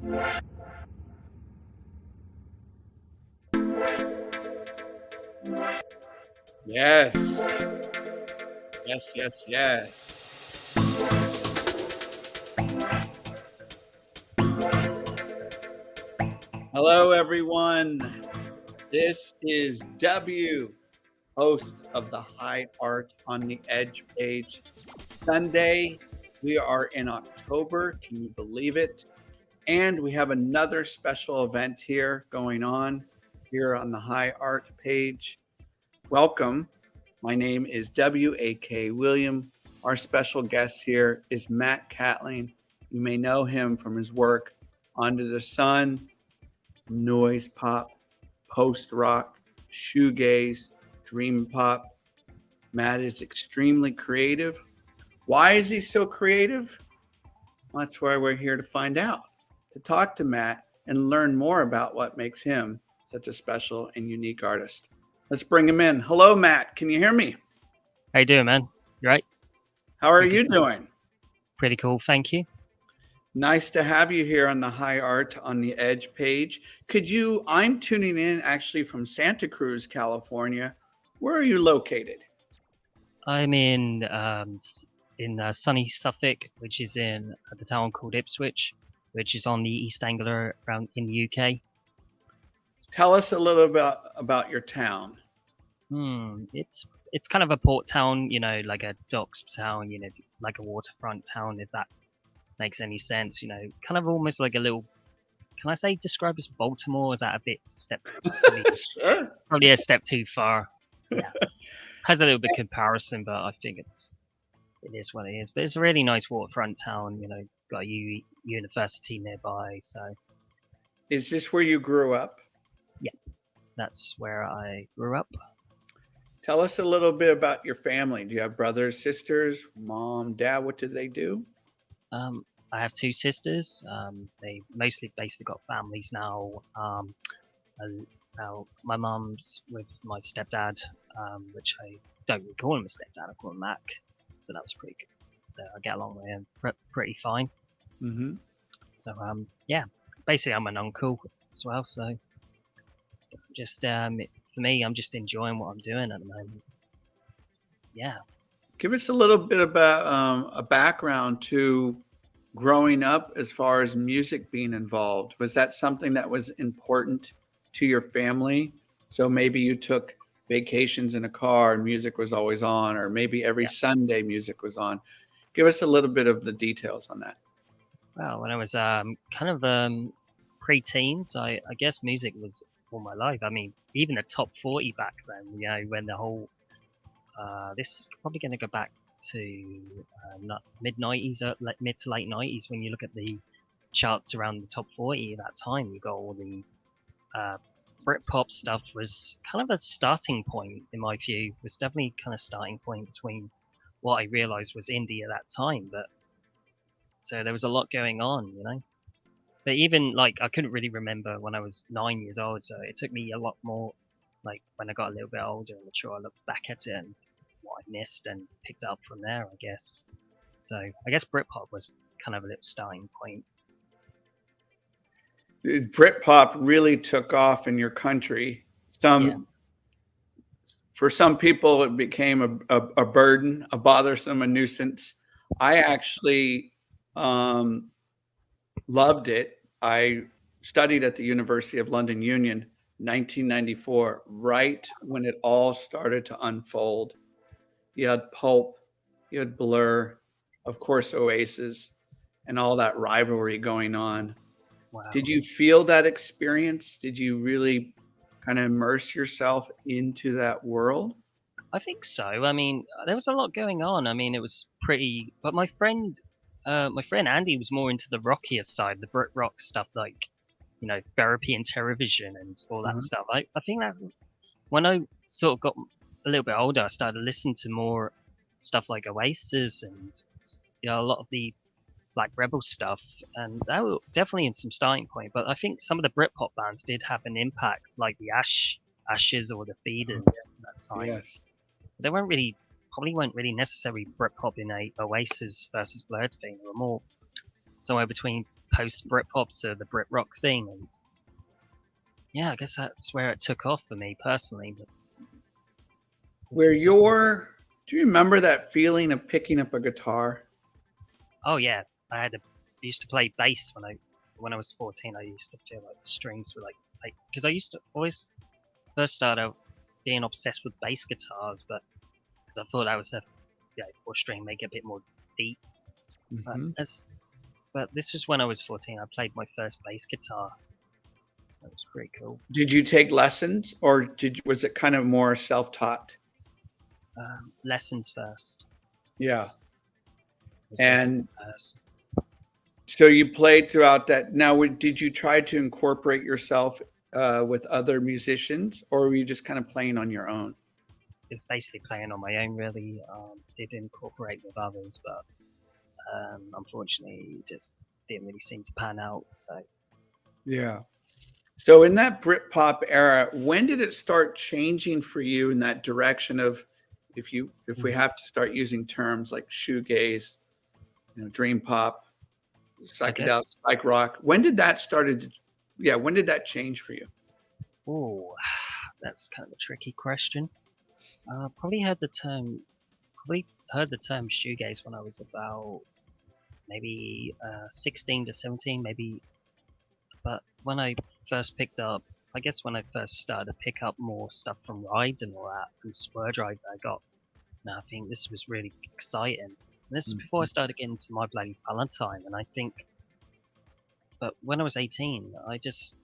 Yes. Yes, yes, yes. Hello, everyone. This is W, host of the High Art on the Edge page. Sunday, we are in October. Can you believe it? And we have another special event here going on here on the High Art page. Welcome. My name is W.A.K. William. Our special guest here is Matt Catling. You may know him from his work Under the Sun, noise pop, post rock, shoegaze, dream pop. Matt is extremely creative. Why is he so creative? Well, that's why we're here to find out, to talk to Matt and learn more about what makes him such a special and unique artist. Let's bring him in. Hello, Matt. Can you hear me? How you doing, man? You right? How are you doing? Pretty cool, thank you. Nice to have you here on the High Art on the Edge page. I'm tuning in actually from Santa Cruz, California. Where are you located? I'm in sunny Suffolk, which is in the town called Ipswich, which is on the East Anglia around in the UK. Tell us a little about your town. It's kind of a port town, like a docks town, like a waterfront town, if that makes any sense. Kind of almost like a little. Can I say describe as Baltimore? Is that a bit Sure. Probably a step too far. Yeah, has a little bit comparison, but I think it is what it is. But it's a really nice waterfront town. Got a university nearby. So, is this where you grew up? Yeah, that's where I grew up. Tell us a little bit about your family. Do you have brothers, sisters, mom, dad? What do they do? I have two sisters. They mostly basically got families now. Now my mom's with my stepdad, which I don't really call him a stepdad. I call him Mac. So that was pretty good. So I get along with him pretty fine. Mm-hmm. So yeah, basically I'm an uncle as well. So just for me, I'm just enjoying what I'm doing at the moment. Yeah. Give us a little bit about a background to growing up as far as music being involved. Was that something that was important to your family? So maybe you took vacations in a car and music was always on, or maybe every Sunday music was on. Give us a little bit of the details on that. Well, when I was kind of pre-teens, I guess music was all my life. I mean, even the top 40 back then, when the whole this is probably going to go back to mid 90s, mid to late 90s. When you look at the charts around the top 40 at that time, you got all the Britpop stuff was kind of a starting point in my view. Was definitely kind of starting point between what I realized was indie at that time. But so there was a lot going on, But even like I couldn't really remember when I was 9 years old, so it took me a lot more. Like when I got a little bit older and mature, I looked back at it and what I missed and picked it up from there, I guess. So I guess Britpop was kind of a little starting point. Britpop really took off in your country. For some people, it became a burden, a bothersome, a nuisance. I actually loved it. I studied at the University of London Union, 1994, right when it all started to unfold. You had Pulp, you had Blur, of course, Oasis, and all that rivalry going on. Wow. Did you feel that experience? Did you really kind of immerse yourself into that world? I think so. I mean, there was a lot going on. I mean, it was pretty. But my friend Andy was more into the rockier side, the Brit rock stuff, like Therapy and Television and all that stuff. I think that's when I sort of got a little bit older, I started to listen to more stuff like Oasis and a lot of the Black Rebel stuff, and that was definitely in some starting point. But I think some of the Britpop bands did have an impact, like the Ashes or the Feeders at that time. Yes. They probably weren't really necessarily Britpop in a Oasis versus Blur thing. They were more somewhere between post Britpop to the Brit rock thing, and yeah, I guess that's where it took off for me personally. But Where do you remember that feeling of picking up a guitar? oh yeah, I used to play bass when I was 14. I used to feel like the strings were like because I used to always first start out being obsessed with bass guitars, but because I thought I was a 4-string, make it a bit more deep. But Mhm. this was when I was 14. I played my first bass guitar, so it was pretty cool. Did you take lessons, or was it kind of more self-taught? Lessons first. Yeah. Was And lessons first. so you played throughout that. Now, did you try to incorporate yourself with other musicians, or were you just kind of playing on your own? It's basically playing on my own, really. Did incorporate with others, but unfortunately, it just didn't really seem to pan out. So Yeah. So in that Britpop era, when did it start changing for you in that direction of if we Mhm. have to start using terms like shoegaze, dream pop, I psychedelic, guess. psych rock, when did that started to, yeah, when did that change for you? Oh, that's kind of a tricky question. Probably heard the term. Probably heard the term shoegaze when I was about maybe 16 to 17, maybe. But when I first picked up, I guess when I first started to pick up more stuff from rides and all that, and Spur Drive, I got. Now I think this was really exciting. And this was before I Mhm. started getting to My Bloody Valentine, and I think. But when I was 18, I just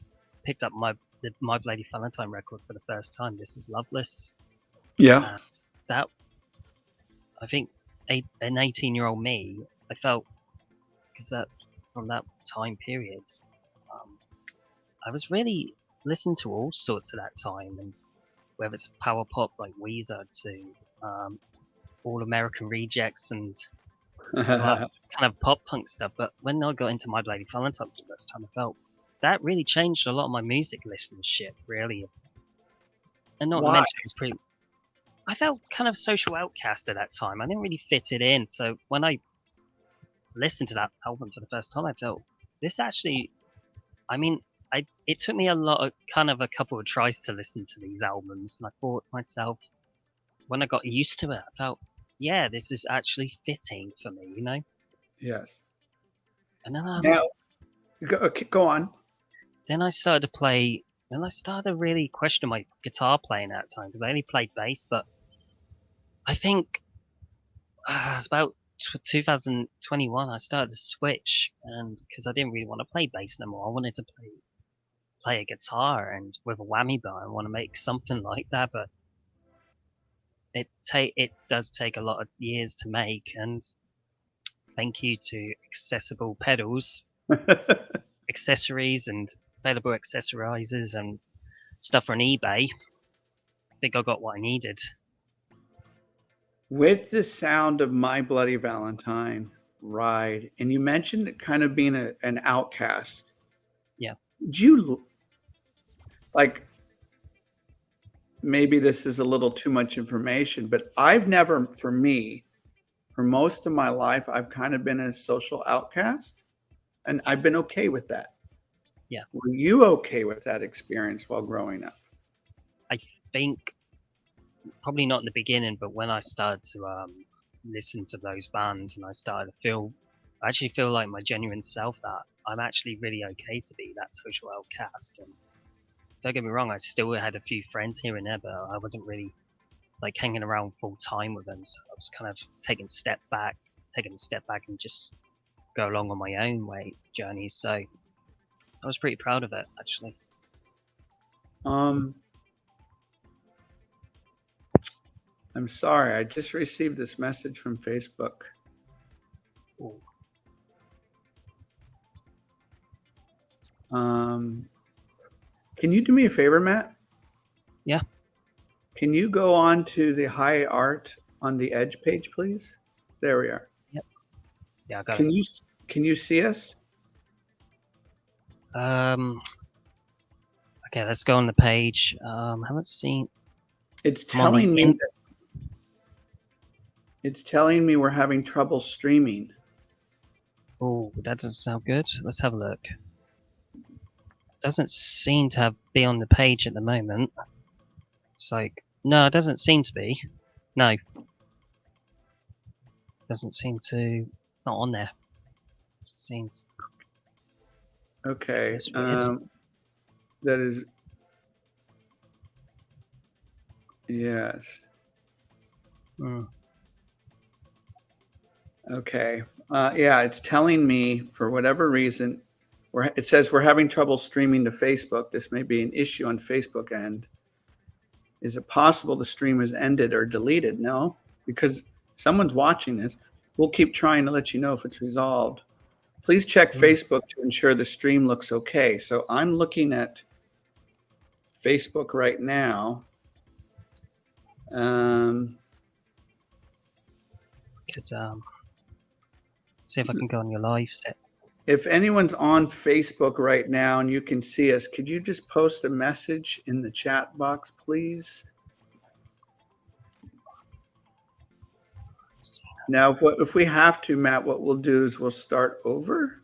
picked up the My Bloody Valentine record for the first time. This is Loveless, Yeah. and that I think an 18-year-old me, I felt because that from that time period, um, I was really listening to all sorts at that time, and whether it's power pop like Weezer to All American Rejects and all that kind of pop punk stuff. But when I got into My Bloody Valentine for the first time, I felt that really changed a lot of my music listenership, really. And not to Why? mention, it was pretty. I felt kind of social outcast at that time. I didn't really fit it in. So when I listened to that album for the first time, I felt this actually. I mean, it took me a lot of kind of a couple of tries to listen to these albums, and I thought to myself when I got used to it, I felt, yeah, this is actually fitting for me, you know. Yes. And Now, okay, go on. then I started to play, and I started to really question my guitar playing at that time because I only played bass, but I think it's about 2021 I started to switch, and because I didn't really want to play bass no more, I wanted to play a guitar and with a whammy bar. I want to make something like that, but it does take a lot of years to make. And thank you to accessible pedals, accessories, and available accessorizers and stuff on eBay. I think I got what I needed. With the sound of My Bloody Valentine ride, and you mentioned it kind of being an outcast. Yeah. Did you like maybe this is a little too much information, but I've never, for me, for most of my life, I've kind of been a social outcast, and I've been okay with that. Yeah. Were you okay with that experience while growing up? I think probably not in the beginning, but when I started to listen to those bands and I started to I actually feel like my genuine self that I'm actually really okay to be that social outcast. And don't get me wrong, I still had a few friends here and there, but I wasn't really like hanging around full time with them. So I was kind of taking a step back and just go along on my own journey. So I was pretty proud of it actually. Um, I'm sorry, I just received this message from Facebook. Ooh. Um, can you do me a favor, Matt? Yeah. Can you go on to the high art on the Edge page, please? There we are. Yep. Yeah, I got Can it. you see us? Um, okay, let's go on the page. Haven't seen. It's I'm on the telling me that it's telling me we're having trouble streaming. Oh, that doesn't sound good. Let's have a look. Doesn't seem to be on the page at the moment. It's like, no, it doesn't seem to be. No. Doesn't seem to. It's not on there. Seems. Okay. That's weird. That is. Yes. Mm. Okay. Yeah, it's telling me for whatever reason, it says we're having trouble streaming to Facebook. This may be an issue on Facebook end. Is it possible the stream has ended or deleted? No, because someone's watching this. We'll keep trying to let you know if it's resolved. Please check Facebook to ensure the stream looks okay. So I'm looking at Facebook right now. Could see if I can go on your live set. If anyone's on Facebook right now and you can see us, could you just post a message in the chat box, please? Now, if we have to, Matt, what we'll do is we'll start over.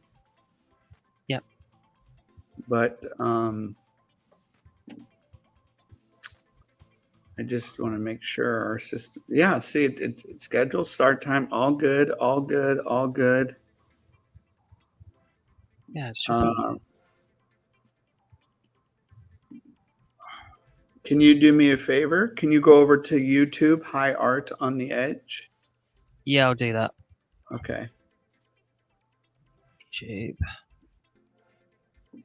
Yep. But I just want to make sure our system. Yeah, see, it's scheduled start time. All good, all good, all good. Yeah, it should be. Can you do me a favor? Can you go over to YouTube, High Art on the Edge? Yeah, I'll do that. Okay. YouTube.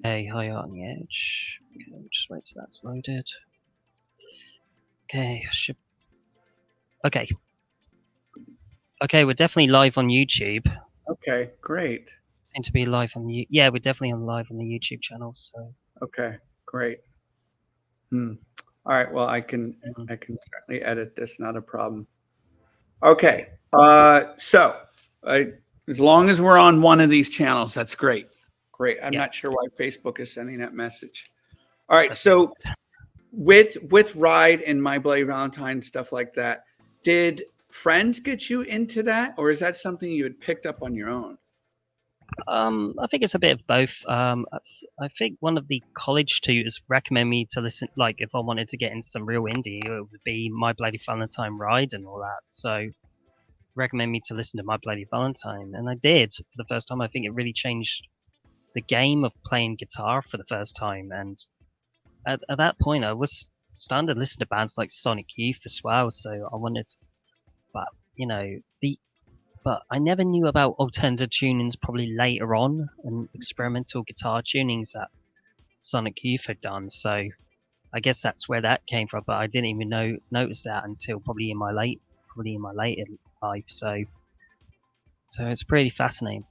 Hey, High Art on the Edge. Okay, we'll just wait till that's loaded. Okay, should. Okay. Okay, we're definitely live on YouTube. Okay, great. Seem to be live on the. Yeah, we're definitely live on the YouTube channel. So. Okay, great. All right. Well, I can certainly edit this. Not a problem. Okay. So as long as we're on one of these channels, that's great. Great. I'm not sure why Facebook is sending that message. All right. So with Ride and My Bloody Valentine, stuff like that, did friends get you into that, or is that something you had picked up on your own? I think it's a bit of both. I think one of the college tutors recommended me to listen, like if I wanted to get into some real indie, it would be My Bloody Valentine Ride and all that. So recommend me to listen to My Bloody Valentine, and I did for the first time. I think it really changed the game of playing guitar for the first time, and at that point I was starting to listen to bands like Sonic Youth as well, so I wanted, but you know, but I never knew about alternative tunings probably later on and experimental guitar tunings that Sonic Youth had done, so I guess that's where that came from, but I didn't even notice that until probably in my later life, so it's pretty fascinating.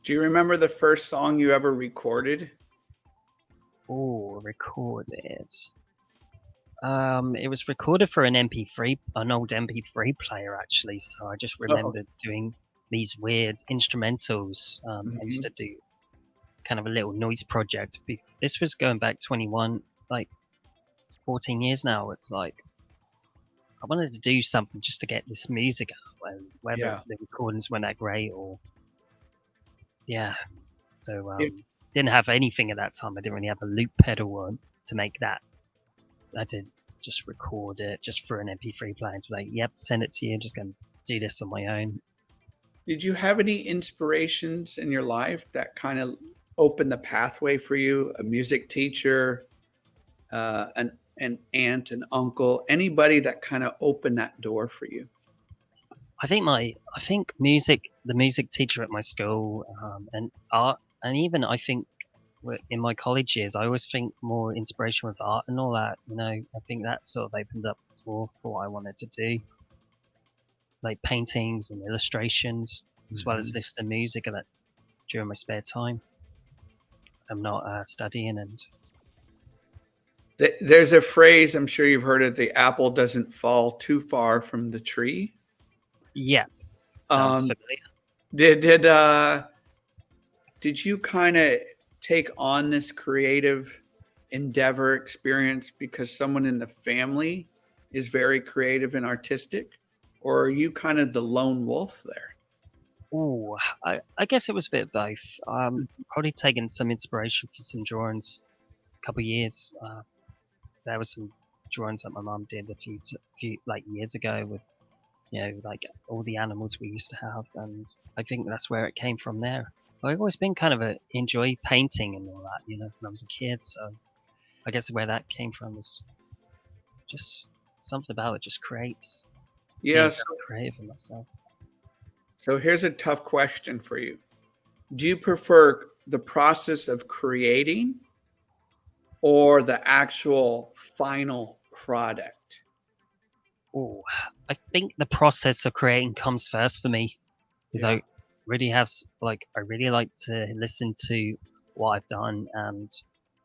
Do you remember the first song you ever recorded? Oh, recorded. It was recorded for an old MP3 player actually. So I just remembered doing these weird instrumentals. I used to do kind of a little noise project. This was going back 14 years now. It's like I wanted to do something just to get this music out, and whether the recordings weren't that great or so didn't have anything at that time. I didn't really have a loop pedal on to make that. I did just record it just for an MP3 player. It's like, yep, send it to you. I'm just going to do this on my own. Did you have any inspirations in your life that kind of opened the pathway for you? A music teacher, an aunt, an uncle, anybody that kind of opened that door for you? I think the music teacher at my school, and art, and even I think in my college years, I always think more inspiration with art and all that. You know, I think that sort of opened up the door for what I wanted to do, like paintings and illustrations, as well as listen to music and that during my spare time. I'm not studying, and there's a phrase, I'm sure you've heard it: the apple doesn't fall too far from the tree. Yeah, sounds familiar. Did you kind of take on this creative endeavor experience because someone in the family is very creative and artistic, or are you kind of the lone wolf there? Oh, I guess it was a bit of both. Probably taken some inspiration for some drawings a couple of years. There were some drawings that my mum did a few like years ago with like all the animals we used to have, and I think that's where it came from there. I've always been kind of enjoy painting and all that, when I was a kid. So I guess where that came from was just something about it just creates being Yes. very creative in myself. So here's a tough question for you. Do you prefer the process of creating or the actual final product? Oh, I think the process of creating comes first for me because Yeah. I really I really like to listen to what I've done, and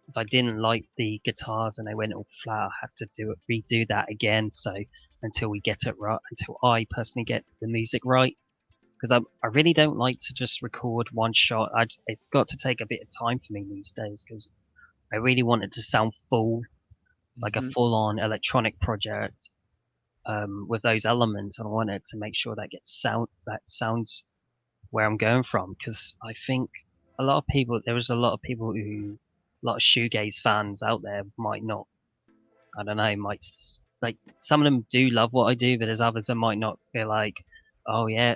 if I didn't like the guitars and they went all flat, I had to redo that again. So until we get it right, until I personally get the music right, because I really don't like to just record one shot. It's got to take a bit of time for me these days because I really want it to sound full, like a Mhm. full-on electronic project with those elements, and I want it to make sure that sounds where I'm going from. Because I think there is a lot of people a lot of shoegaze fans out there might not, I don't know, like some of them do love what I do, but there's others that might not be like, oh yeah,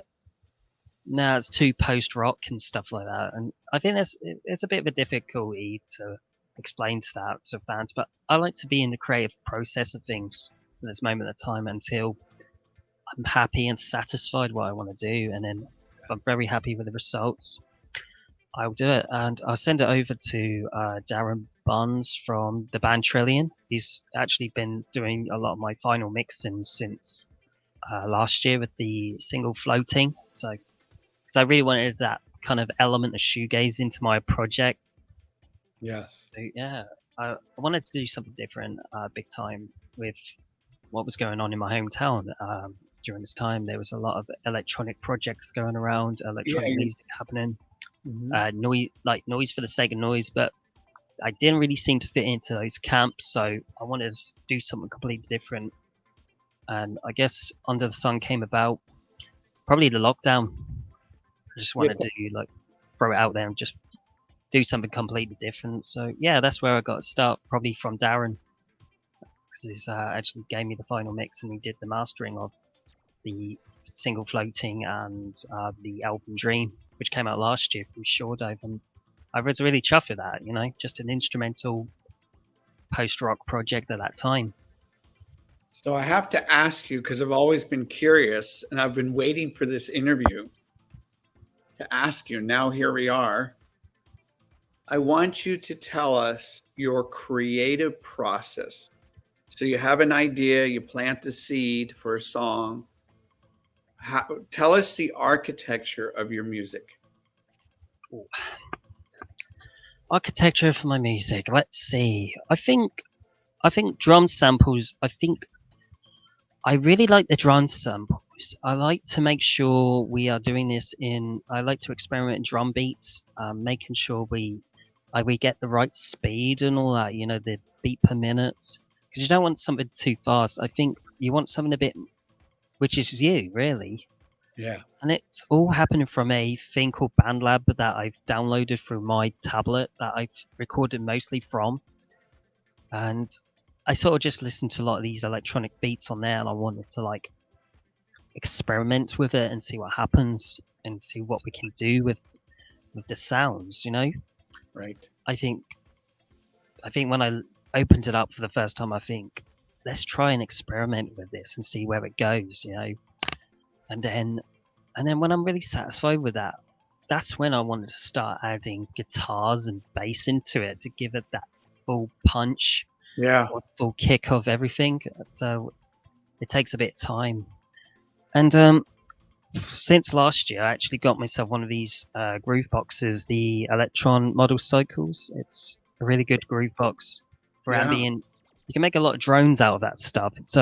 no, it's too post rock and stuff like that. And I think it's a bit of a difficulty to explain to that to fans. But I like to be in the creative process of things at this moment of time until I'm happy and satisfied what I want to do, and then if I'm very happy with the results, I'll do it, and I'll send it over to Darren Buns from the band Trillion. He's actually been doing a lot of my final mixing since last year with the single Floating. So, because I really wanted that kind of element of shoegaze into my project. Yes. So yeah, I wanted to do something different, big time, with what was going on in my hometown. During this time, there was a lot of electronic projects going around, Yeah. electronic music happening, Mhm. noise for the sake of noise, but I didn't really seem to fit into those camps, so I wanted to do something completely different. And I guess Under the Sun came about probably the lockdown. I just Yeah. wanted to like throw it out there and just do something completely different. So yeah, that's where I got to start, probably from Darren, because he actually gave me the final mix and he did the mastering of the single Floating and the album Dream, which came out last year through Shore Dive, and I was really chuffed with that. Just an instrumental post rock project at that time. So I have to ask you because I've always been curious and I've been waiting for this interview to ask you. Now here we are. I want you to tell us your creative process. So you have an idea, you plant the seed for a song. Tell us the architecture of your music. Ooh. Architecture for my music. Let's see. I think drum samples. I really like the drum samples. I like to make sure we are doing this in. I like to experiment in drum beats, making sure we get the right speed and all that. The beat per minute, because you don't want something too fast. I think you want something a bit, which is you really. Yeah. And it's all happening from a thing called BandLab that I've downloaded through my tablet that I've recorded mostly from. And I sort of just listened to a lot of these electronic beats on there, and I wanted to like experiment with it and see what happens and see what we can do with the sounds. Right. I think when I opened it up for the first time, I think let's try and experiment with this and see where it goes. And then when I'm really satisfied with that, that's when I wanted to start adding guitars and bass into it to give it that full punch Yeah. or full kick of everything. So it takes a bit of time. And since last year, I actually got myself one of these groove boxes, the Electron Model Cycles. It's a really good groove box for Yeah. ambient. You can make a lot of drones out of that stuff. It's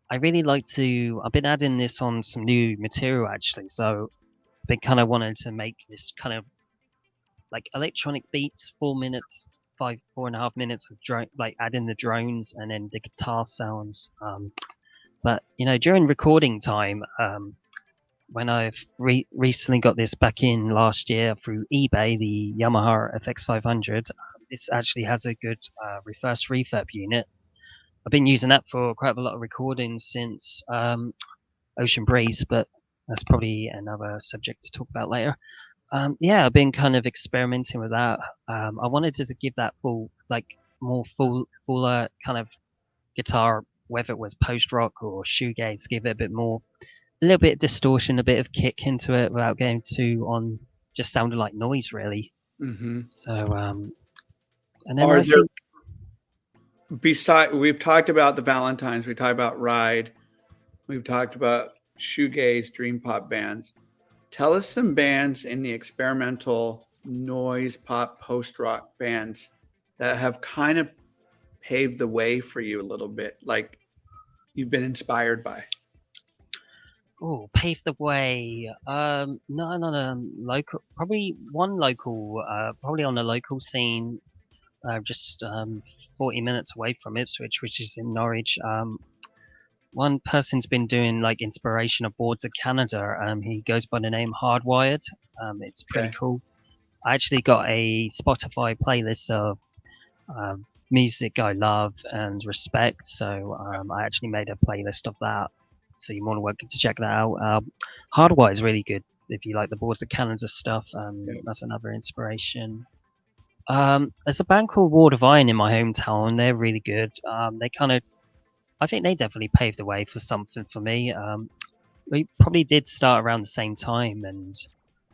I really like to. I've been adding this on some new material actually, so I've been kind of wanting to make this kind of like electronic beats, 4 minutes, 4.5 minutes of drone, like adding the drones and then the guitar sounds. But during recording time, when I've recently got this back in last year through eBay, the Yamaha FX500. This actually has a good reverse reverb unit. I've been using that for quite a lot of recordings since Ocean Breeze, but that's probably another subject to talk about later. Yeah, I've been kind of experimenting with that. I wanted to give that full, like, more fuller kind of guitar, whether it was post rock or shoegaze, give it a bit more, a little bit of distortion, a bit of kick into it without getting too on, just sounding like noise really. Hmm. So, and then Are I there think, we've talked about the Valentines, we talked about Ride, we've talked about shoegaze, dream pop bands. Tell us some bands in the experimental noise pop post rock bands that have kind of paved the way for you a little bit, like you've been inspired by. oh, pave the way. No, not local. Probably one local. Probably on a local scene, just 40 minutes away from Ipswich, which is in Norwich. One person's been doing like inspiration of Boards of Canada. He goes by the name Hardwired. It's pretty Okay. cool. I actually got a Spotify playlist of music I love and respect. So I actually made a playlist of that. So you're more than welcome to check that out. Hardwire is really good if you like the Boards of Canada stuff. Yeah. That's another inspiration. There's a band called Ward of Iron in my hometown. They're really good. They kind of, I think they definitely paved the way for something for me. We probably did start around the same time, and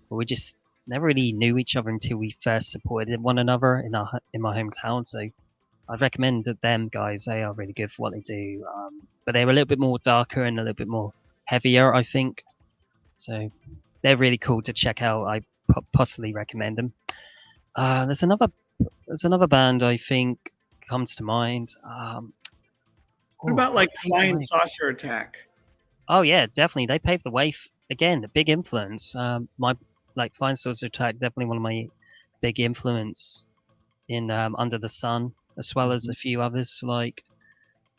we just never really knew each other until we first supported one another in my hometown. So I'd recommend that them guys. They are really good for what they do. But they're a little bit more darker and a little bit more heavier, I think. So they're really cool to check out. I possibly recommend them. There's another band I think comes to mind. What about What like paved the Flying way? Saucer Attack? Oh yeah, definitely. They paved the way. Again, a big influence. My like Flying Saucer Attack, definitely one of my big influence in Under the Sun, as well as Mhm. a few others like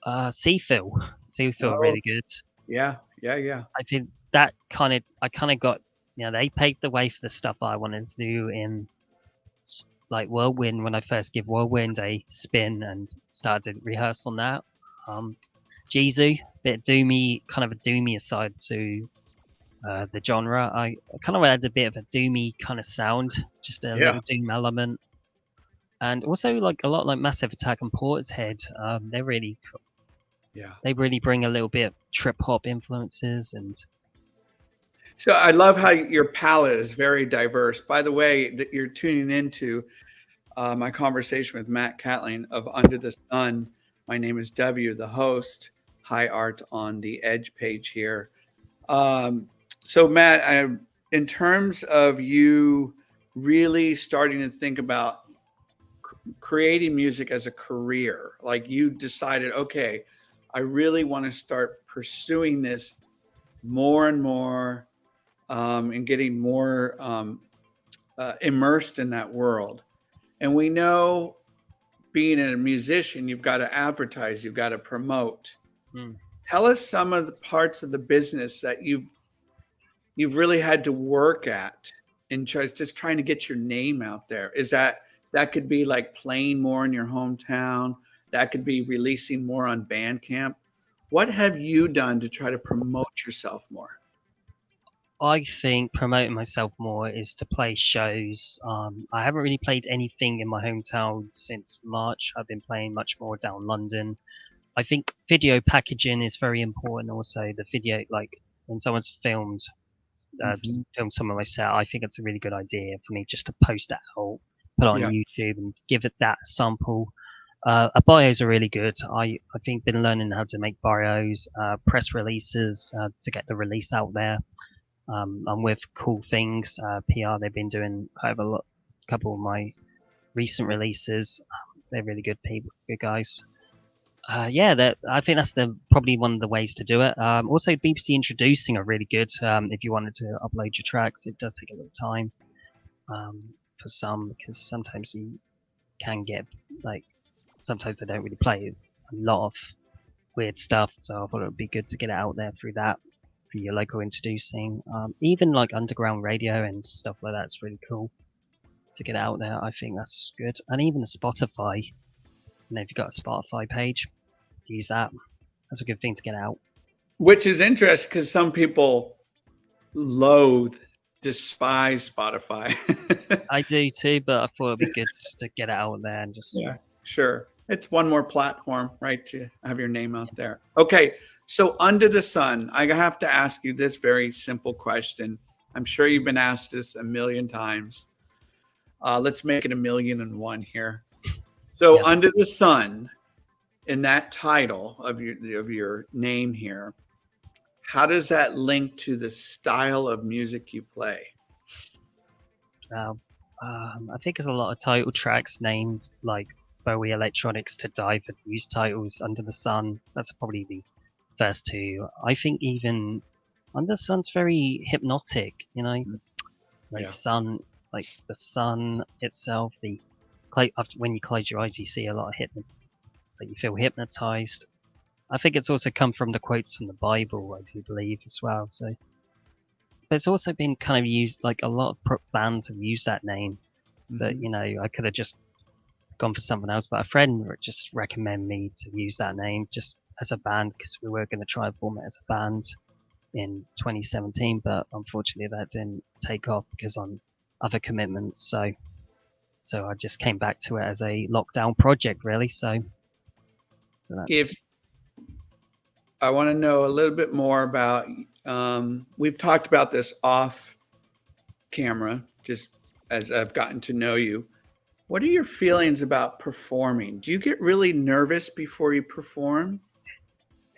Seafill. Seafill are Oh, really good. yeah, yeah, yeah. I think that I kind of got, they paved the way for the stuff I wanted to do in like Whirlwind when I first give Whirlwind a spin and started to rehearse on that. Um, Jizu, bit doomy, kind of a doomier side to the genre. I kind of had a bit of a doomy kind of sound, just a Yeah, little doom element, and also like a lot like Massive Attack and Portishead. yeah. They really bring a little bit of trip hop influences, and So I love how your palette is very diverse. By the way, that you're tuning into my conversation with Matt Catling of Under the Sun. My name is W, the host. High art on the Edge page here. Um, so Matt, in terms of you really starting to think about creating music as a career, like you decided, okay, I really want to start pursuing this more and more, and getting more immersed in that world. And we know being a musician, you've got to advertise, you've got to promote. mm, Tell us some of the parts of the business that you've really had to work at in just trying to get your name out there. Is that could be like playing more in your hometown? That could be releasing more on Bandcamp. What have you done to try to promote yourself more? I think promoting myself more is to play shows. I haven't really played anything in my hometown since March. I've been playing much more down London. I think video packaging is very important. Also, the video, like when someone's Mhm. filmed some of my set, I think it's a really good idea for me just to post that out, put it on Yeah. YouTube, and give it that sample. Bios are really good. I think been learning how to make bios, press releases to get the release out there. I'm with Cool Things PR. They've been doing quite a lot, couple of my recent releases. They're really good people, good guys. Yeah, that I think that's the probably one of the ways to do it. Also, BBC introducing are really good. If you wanted to upload your tracks, it does take a little time for some because sometimes you can get like sometimes they don't really play a lot of weird stuff. So I thought it would be good to get it out there through that. for your local introducing. Even like underground radio and stuff like that's really cool to get out there. I think that's good. And even the Spotify, if you've got a Spotify page, use that. That's a good thing to get out. Which is interesting because some people despise Spotify. I do too, but I thought it'd be good just to get it out there and just. Yeah, sure. It's one more platform, right, to have your name out there. Okay, so Under the Sun, I have to ask you this very simple question. I'm sure you've been asked this a million times. Let's make it 1,000,001 here. So Yeah. Under the Sun, in that title of your name here, how does that link to the style of music you play? I think there's a lot of title tracks named like Bowie Electronics to Die for use titles. Under the Sun, that's probably the first two. I think even Under the Sun's very hypnotic, like Yeah. sun, like the sun itself. When you close your eyes, you see a lot of like you feel hypnotized. I think it's also come from the quotes from the Bible, I do believe as well. So, but it's also been kind of used, like a lot of bands have used that name. But I could have just gone for something else. But a friend just recommended me to use that name just as a band because we were going to try and form it as a band in 2017. But unfortunately, that didn't take off because on other commitments. So I just came back to it as a lockdown project, really. So that's. If I want to know a little bit more about, we've talked about this off camera, just as I've gotten to know you. What are your feelings about performing? Do you get really nervous before you perform?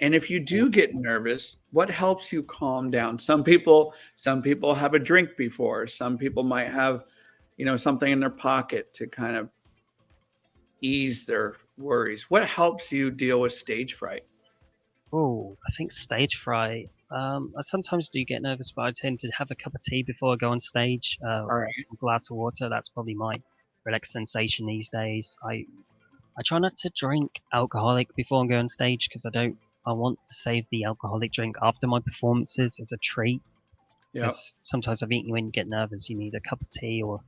And if you do get nervous, what helps you calm down? Some people have a drink before. Some people might have, something in their pocket to kind of ease their worries. What helps you deal with stage fright? Oh, I think stage fright. I sometimes do get nervous, but I tend to have a cup of tea before I go on stage. All right. A glass of water. That's probably my relaxed sensation these days. I try not to drink alcoholic before I go on stage because I want to save the alcoholic drink after my performances as a treat. Yeah. Because sometimes I think when you get nervous, you need a cup of tea or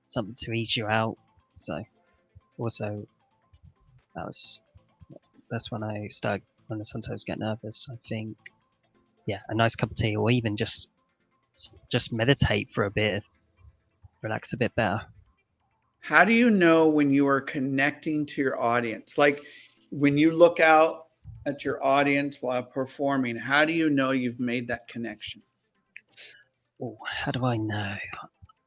something to ease you out. So, also, that's when I sometimes get nervous. I think, yeah, a nice cup of tea or even just meditate for a bit, relax a bit better. How do you know when you are connecting to your audience? Like when you look out at your audience while performing, how do you know you've made that connection? Oh, how do I know?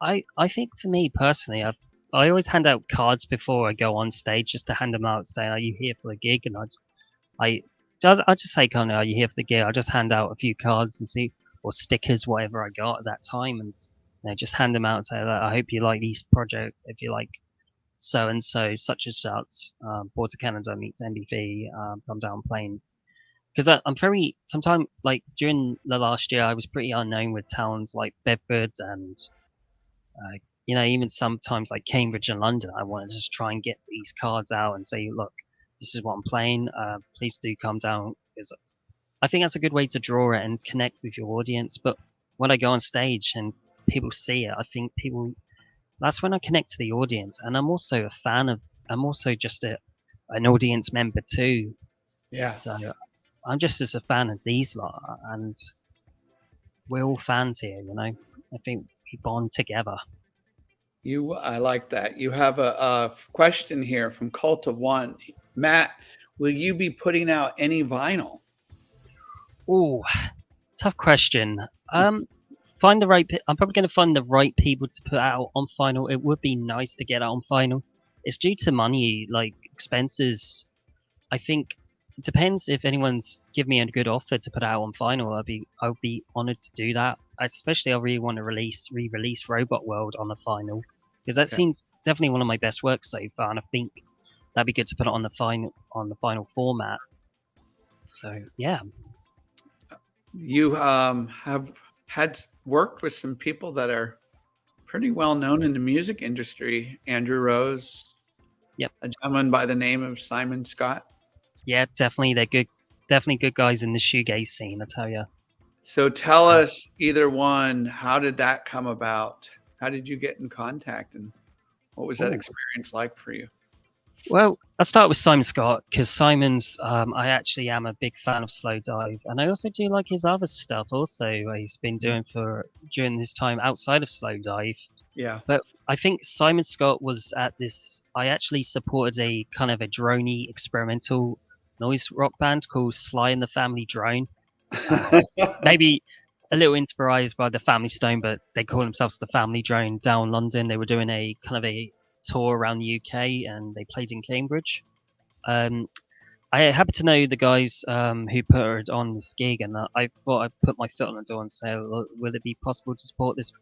I think for me personally, I always hand out cards before I go on stage just to hand them out, saying, "Are you here for the gig?" And I just say, "Kind of, are you here for the gig?" I just hand out a few cards and see, or stickers, whatever I got at that time, and just hand them out and say, "I hope you like these project. If you like so and so, such and such, Porter Canada meets NBV, come down playing." Because I'm very sometimes like during the last year, I was pretty unknown with towns like Bedford and even sometimes like Cambridge and London. I want to just try and get these cards out and say, look, this is what I'm playing. Please do come down. Because I think that's a good way to draw it and connect with your audience. But when I go on stage and people see it, I think that's when I connect to the audience. And I'm also I'm also just an audience member too. Yeah. So I'm just as a fan of these lot, and we're all fans here, I think we bond together. I like that. You have a question here from Cult of One. Matt, will you be putting out any vinyl? Oh, tough question. Find the right. I'm probably going to find the right people to put out on vinyl. It would be nice to get out on vinyl. It's due to money, like expenses. I think it depends if anyone's give me a good offer to put out on vinyl. I'll be honored to do that. Especially, I really want to re-release Robot World on a vinyl because that seems definitely one of my best works so far, and I think that'd be good to put it on the final format. So yeah. You have had worked with some people that are pretty well known in the music industry. Andrew Rose. Yep. A gentleman by the name of Simon Scott. Yeah, definitely. They're good. Definitely good guys in the shoegaze scene, I tell you. So tell us, either one, how did that come about? How did you get in contact, and what was that Oh, experience like for you? well, I'll start with Simon Scott because Simon's. I actually am a big fan of Slow Dive, and I also do like his other stuff. Also, he's been doing for during his time outside of Slow Dive. Yeah. But I think Simon Scott was at this. I actually supported a kind of a droney experimental noise rock band called Sly and the Family Drone. Maybe a little inspired by the Family Stone, but they call themselves the Family Drone down London. They were doing a kind of a tour around the UK, and they played in Cambridge. Um, I happen to know the guys who put on this gig, and I thought I'd put my foot on the door and say, will it be possible to support this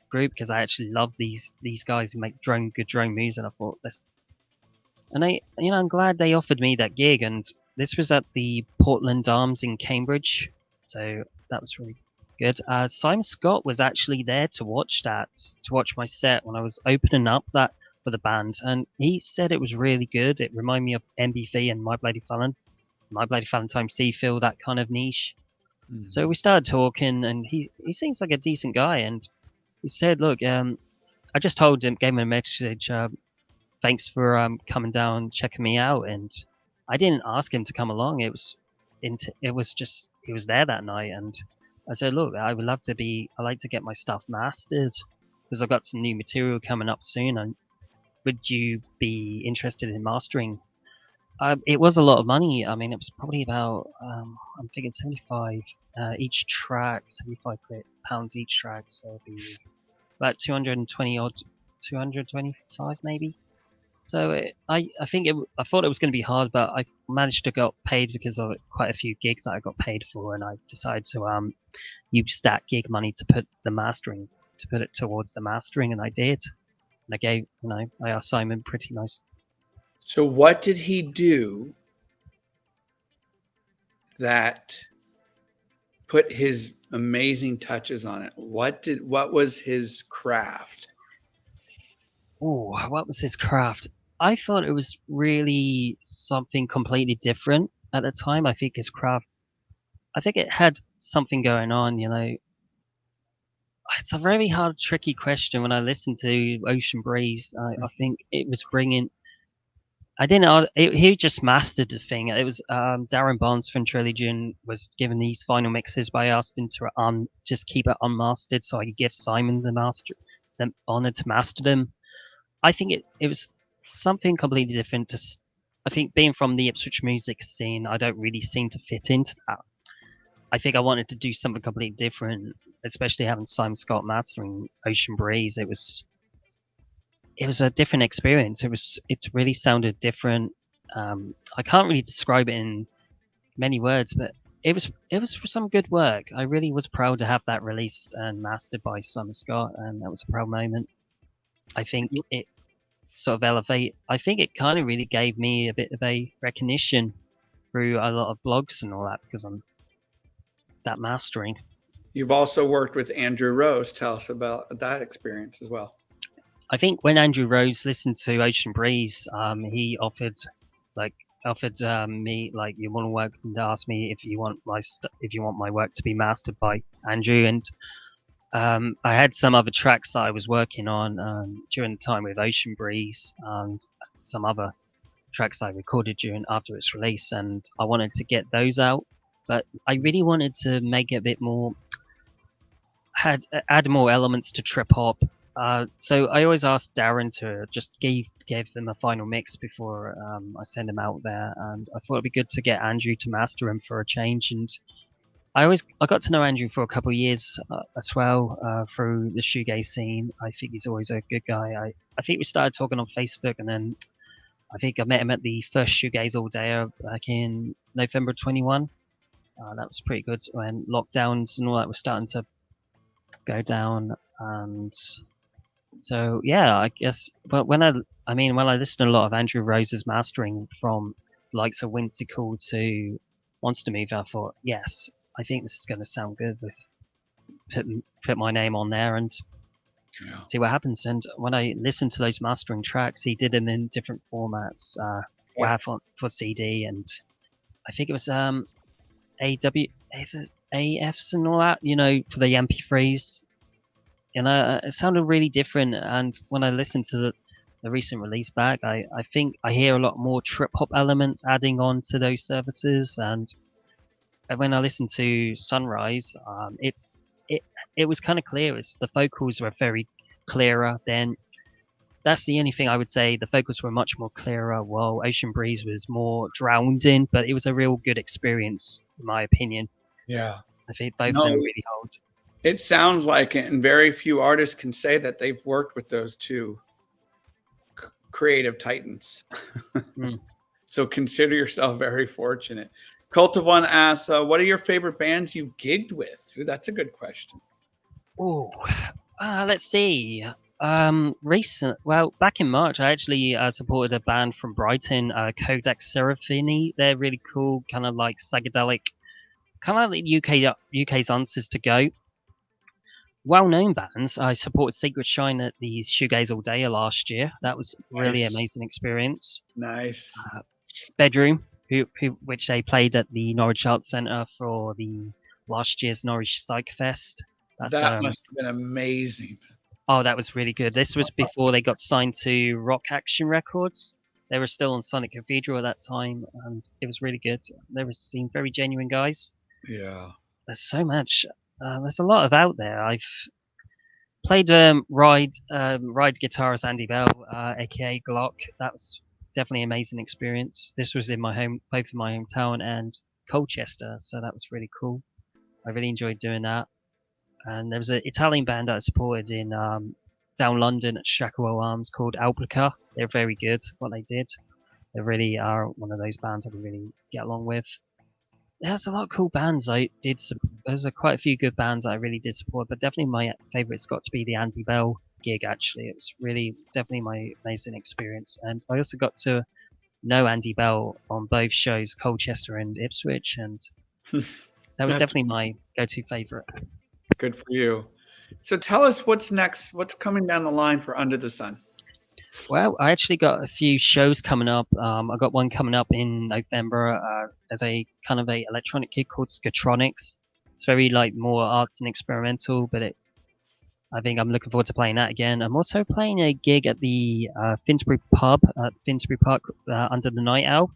group? Because I actually love these guys who make good drone music. And I thought this, and I'm glad they offered me that gig. And this was at the Portland Arms in Cambridge, so that was really good. Simon Scott was actually there to watch my set when I was opening up that for the band, and he said it was really good. It reminded me of MBV and My Bloody Valentine Seafield, that kind of niche. So we started talking, and he seems like a decent guy, and he said, "Look, I just gave him a message. Thanks for coming down, checking me out." And I didn't ask him to come along. It was just he was there that night, and I said, "Look, I would love to be. I like to get my stuff mastered because I've got some new material coming up soon. And would you be interested in mastering?" It was a lot of money. I mean, it was probably about I'm thinking 75 each track, 75 pounds each track, so it'd be about 220 odd, 225 maybe. So I think I thought it was going to be hard, but I managed to get paid because of quite a few gigs that I got paid for, and I decided to use that gig money to put it towards the mastering, and I did. And I asked Simon pretty nice. So what did he do that put his amazing touches on it? What was his craft? Oh, what was his craft? I thought it was really something completely different at the time. I think it had something going on, It's a very hard, tricky question. When I listened to Ocean Breeze, I think it was bringing. I didn't know. He just mastered the thing. It was Darren Barnes from Trilogy was given these final mixes, but I asked him to just keep it unmastered so I could give Simon the honor to master them. I think it was something completely different. I think being from the Ipswich music scene, I don't really seem to fit into that. I think I wanted to do something completely different, especially having Simon Scott mastering Ocean Breeze. It was a different experience. It really sounded different. I can't really describe it in many words, but it was for some good work. I really was proud to have that released and mastered by Simon Scott, and that was a proud moment. I think it sort of I think it kind of really gave me a bit of a recognition through a lot of blogs and all that because I'm that mastering. You've also worked with Andrew Rose. Tell us about that experience as well. I think when Andrew Rose listened to Ocean Breeze, he offered me like you want to work and asked me if you want my work to be mastered by Andrew, and I had some other tracks that I was working on during the time with Ocean Breeze and some other tracks I recorded after its release, and I wanted to get those out, but I really wanted to make it a bit more add more elements to trip hop. So I always asked Darren to just give them a final mix before I send them out there, and I thought it'd be good to get Andrew to master him for a change. And I got to know Andrew for a couple of years as well through the shoegaze scene. I think he's always a good guy. I think we started talking on Facebook, and then I think I met him at the first shoegaze all day back in November 21. That was pretty good when lockdowns and all that were starting to go down, and so yeah, I guess. But when I listened to a lot of Andrew Rose's mastering from likes of Whimsical to Monster Move, I thought, yes, I think this is going to sound good with put my name on there and see what happens. And when I listened to those mastering tracks, he did them in different formats, WAV for CD, and I think it was AFs and all that, for the MP3s. It sounded really different. And when I listened to the recent release back, I think I hear a lot more trip hop elements adding on to those services. And when I listened to Sunrise, it was kind of clear. The vocals were very clearer. Then that's the only thing I would say. The vocals were much more clearer, while Ocean Breeze was more drowned in. But it was a real good experience, in my opinion. Yeah. I think both of No, them really hold. it sounds like it, and very few artists can say that they've worked with those two creative titans. Mm. So consider yourself very fortunate. Cult of One asks, what are your favorite bands you've gigged with? Ooh, that's a good question. Oh, let's see. Back in March, I actually supported a band from Brighton, Codex Seraphini. They're really cool, kind of like psychedelic, kind of like UK's answers to Go. Well-known bands. I supported Secret Shine at the Shoegaze All Day last year. That was really Nice. amazing experience. Nice. Bedroom, which they played at the Norwich Arts Centre for the last year's Norwich Psych Fest. That must have been amazing. Oh, that was really good. This was before they got signed to Rock Action Records. They were still on Sonic Cathedral at that time, and it was really good. They seemed very genuine guys. Yeah. There's so much. There's a lot of out there. I've played ride guitarist Andy Bell, aka Glock. That was definitely an amazing experience. This was in both of my hometown and Colchester, so that was really cool. I really enjoyed doing that. And there was an Italian band that I supported in down London at Shacklewell Arms called Alplica. They're very good what they did. They really are one of those bands I can really get along with. There's a lot of cool bands I did. There's quite a few good bands I really did support, but definitely my favourite's got to be the Andy Bell gig. Actually, it was really definitely my amazing experience, and I also got to know Andy Bell on both shows, Colchester and Ipswich, and that was definitely my go-to favourite. Good for you. So tell us what's next. What's coming down the line for Under the Sun? Well, I actually got a few shows coming up. I got one coming up in November as a kind of a electronic gig called Skatronics. It's very like more arts and experimental, but I think I'm looking forward to playing that again. I'm also playing a gig at the Finsbury pub at Finsbury Park under the Night Owl.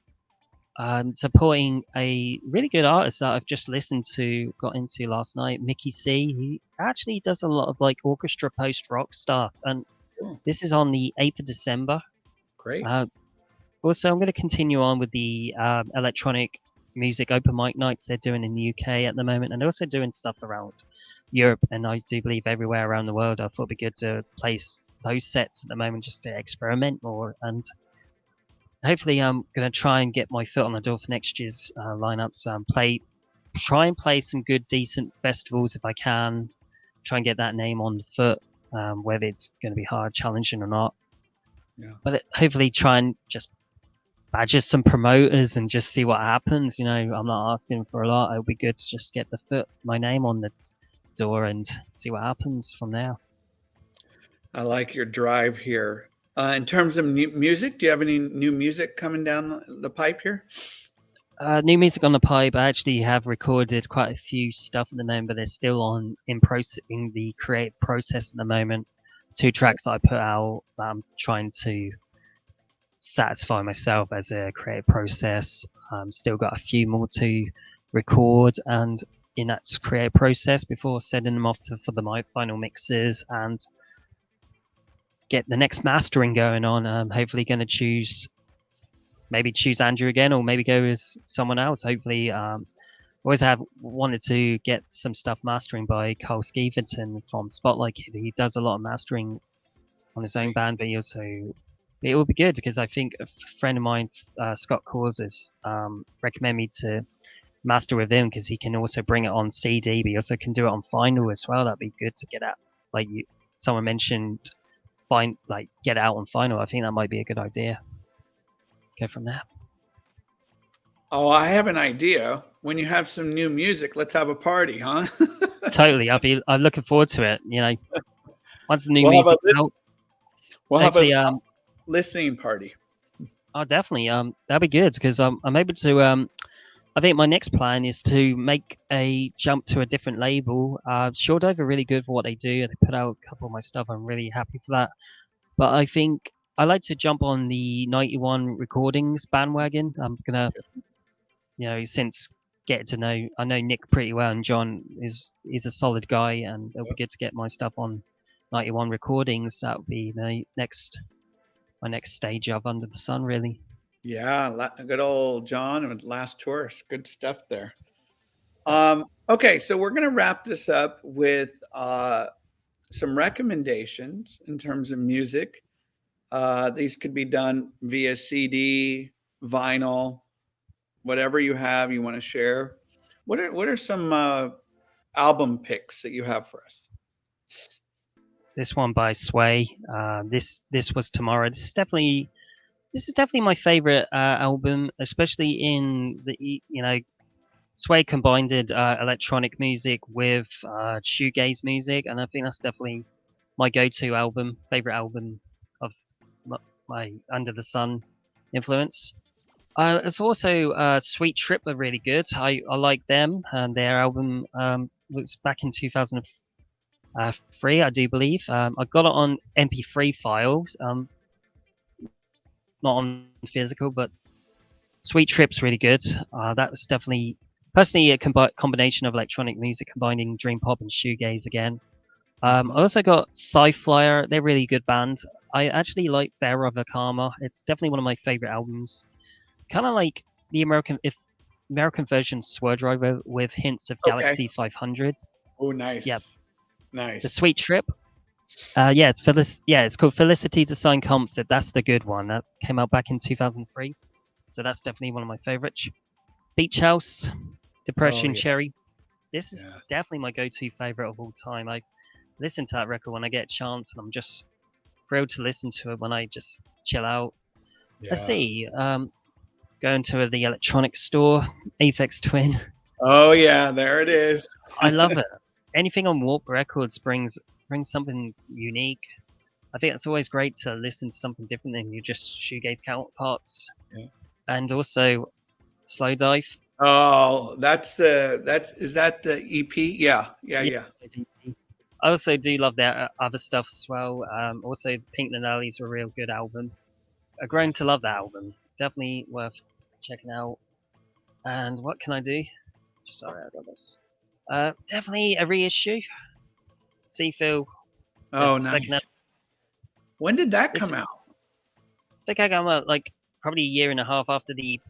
Supporting a really good artist that I've just got into last night, Mickey C. He actually does a lot of like orchestra post-rock stuff, and this is on the 8th of December. Great. Also, I'm going to continue on with the electronic music open mic nights they're doing in the UK at the moment, and they're also doing stuff around Europe, and I do believe everywhere around the world. I thought it'd be good to place those sets at the moment just to experiment more, and hopefully I'm going to try and get my foot on the door for next year's lineups. Try and play some good, decent festivals if I can. Try and get that name on the foot. Whether it's going to be hard, challenging or not. Yeah. But hopefully try and just badger some promoters and just see what happens. I'm not asking for a lot. It'll be good to just get my name on the door and see what happens from there. I like your drive here. In terms of music, do you have any new music coming down the pipe here? New music on the pipe. I actually have recorded quite a few stuff at the moment, but they're still in the creative process at the moment. 2 tracks that I put out that I'm trying to satisfy myself as a creative process. Still got a few more to record and in that creative process before sending them off for my final mixes and get the next mastering going on. I'm hopefully going to choose Andrew again, or maybe go with someone else. Hopefully, always have wanted to get some stuff mastering by Carl Skeeverton from Spotlight Kid. He does a lot of mastering on his own band, but it will be good because I think a friend of mine, Scott Causes, recommend me to master with him because he can also bring it on CD, but he also can do it on vinyl as well. That'd be good to get out. Someone mentioned, get out on vinyl. I think that might be a good idea. Go from there. Oh, I have an idea. When you have some new music, let's have a party, huh? Totally. I'm looking forward to it. Once the new music's out. Well, how about listening party? Oh, definitely. That'd be good because I'm able to I think my next plan is to make a jump to a different label. Short are really good for what they do. They put out a couple of my stuff. I'm really happy for that. But I think I like to jump on the 91 recordings bandwagon. I'm gonna, since getting to know, I know Nick pretty well, and John is a solid guy, and it'll be good to get my stuff on 91 recordings. That would be my next stage of Under the Sun, really. Yeah, good old John with Last Tourist. Good stuff there. Okay, so we're going to wrap this up with some recommendations in terms of music. These could be done via CD, vinyl, whatever you have you want to share. What are some album picks that you have for us? This one by Sway. This was Tomorrow. This is definitely my favorite album, especially in the Sway combined electronic music with shoegaze music, and I think that's definitely my go-to favorite album of my Under the Sun influence. It's also Sweet Trip are really good. I like them, and their album was back in 2003, I do believe. I got it on MP3 files, not on physical, but Sweet Trip's really good. That was definitely, personally, a combination of electronic music combining dream pop and shoegaze again. I also got Sci-Flyer. They're a really good band. I actually like Fair of a Karma. It's definitely one of my favorite albums. Kind of like the American version Swervedriver with hints of Galaxy 500. Oh, nice. Yep. Nice. The Sweet Trip. It's called Felicity to Sign Comfort. That's the good one. That came out back in 2003. So that's definitely one of my favorites. Beach House, Depression Cherry. This is definitely my go-to favorite of all time. I listen to that record when I get a chance, and I'm just thrilled to listen to it when I just chill out. Let's see. Going to the electronic store, Aphex Twin. Oh yeah, there it is. I love it. Anything on Warp Records brings something unique. I think it's always great to listen to something different than your just shoegaze counterparts. Yeah. And also Slow Dive. Oh, is that the EP? Yeah. I also do love their other stuff as well. Also, Pink Nanelli's a real good album. I've grown to love that album. Definitely worth checking out. And what can I do? Sorry, I got this. Definitely a reissue. Seafield. Oh, nice. When did that come out? I think I got out like probably a year and a half after the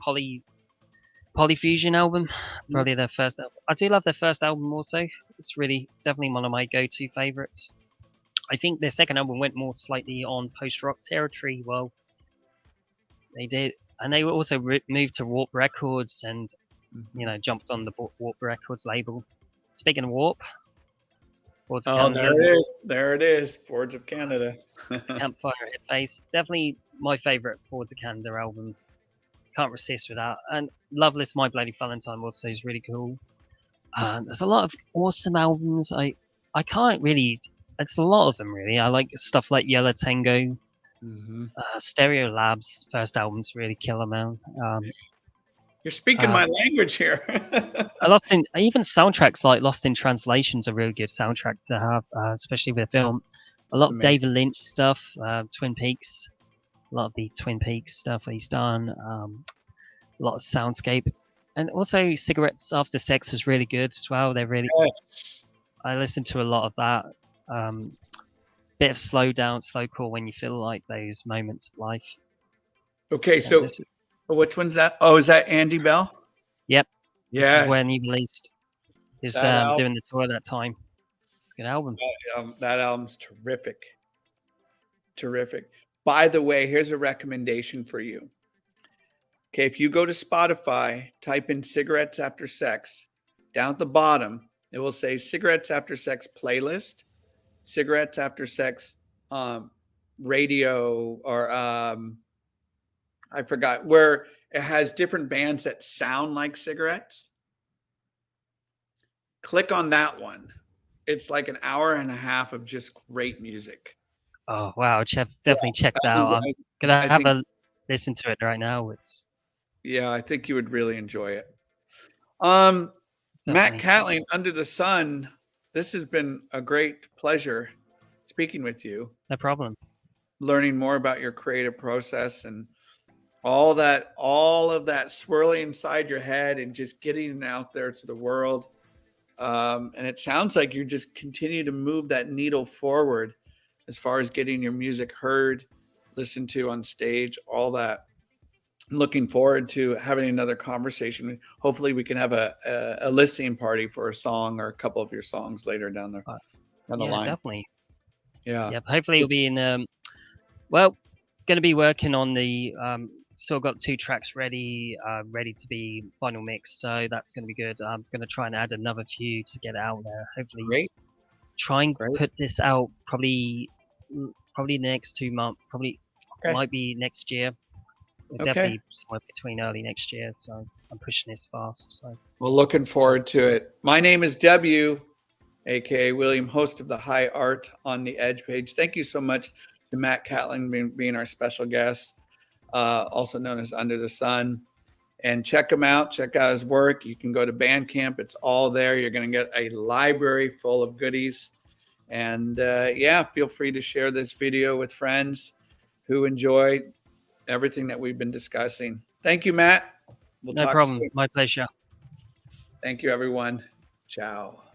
Polyfusion album. Probably their first album. I do love their first album also. It's really definitely one of my go-to favorites. I think their second album went more slightly on post-rock territory. Well, they did, and they also moved to Warp Records and jumped on the Warp Records label. Speaking of Warp, there it is, Boards of Canada. Campfire Headface, definitely my favorite Boards of Canada album. Can't resist with that. And Loveless, My Bloody Valentine also is really cool. There's a lot of awesome albums. I can't really. It's a lot of them really. I like stuff like Yellow Tango. Stereo Labs first album's really killer, man. You're speaking my language here. Even soundtracks like Lost in Translation's a really good soundtrack to have, especially with film. A lot of David Lynch stuff, Twin Peaks. A lot of the Twin Peaks stuff he's done. A lot of soundscape, and also Cigarettes After Sex is really good as well. They're really. I listen to a lot of that. Bit of slowcore when you feel like those moments of life. Okay, so which one's that? Oh, is that Andy Bell? Yep. Yeah. This is when he released his doing the tour at that time. It's a good album. That album's terrific. Terrific. By the way, here's a recommendation for you. Okay, if you go to Spotify, type in Cigarettes After Sex, down at the bottom, it will say Cigarettes After Sex playlist, Cigarettes After Sex radio, or I forgot, where it has different bands that sound like cigarettes. Click on that one. It's like an hour and a half of just great music. Oh wow, definitely check that out. I'm gonna have a listen to it right now. I think you would really enjoy it. Um, Matt Definitely. Catling, Under the Sun. This has been a great pleasure speaking with you, No problem. learning more about your creative process and all of that swirling inside your head and just getting it out there to the world. And it sounds like you just continue to move that needle forward as far as getting your music heard, listened to on stage, all that. I'm looking forward to having another conversation. Hopefully, we can have a listening party for a song or a couple of your songs later Uh, down the yeah, line. definitely. Yeah. Yep. Hopefully, it'll be in. Well, going to be working on the. Still got 2 tracks ready, ready to be final mix. So that's going to be good. I'm going to try and add another few to get it out there. Hopefully, Great. try and Great. put this out probably the next 2 months. Probably Okay. might be next year. Okay. Definitely somewhere between early next year. So I'm pushing this fast. So Well, looking forward to it. My name is W, aka William, host of the High Art on the Edge page. Thank you so much to Matt Catling being our special guest, also known as Under the Sun. And check him out. Check out his work. You can go to Bandcamp. It's all there. You're going to get a library full of goodies. And yeah, feel free to share this video with friends who enjoy everything that we've been discussing. Thank you, Matt. We'll no talk problem. soon. My pleasure. Thank you, everyone. Ciao.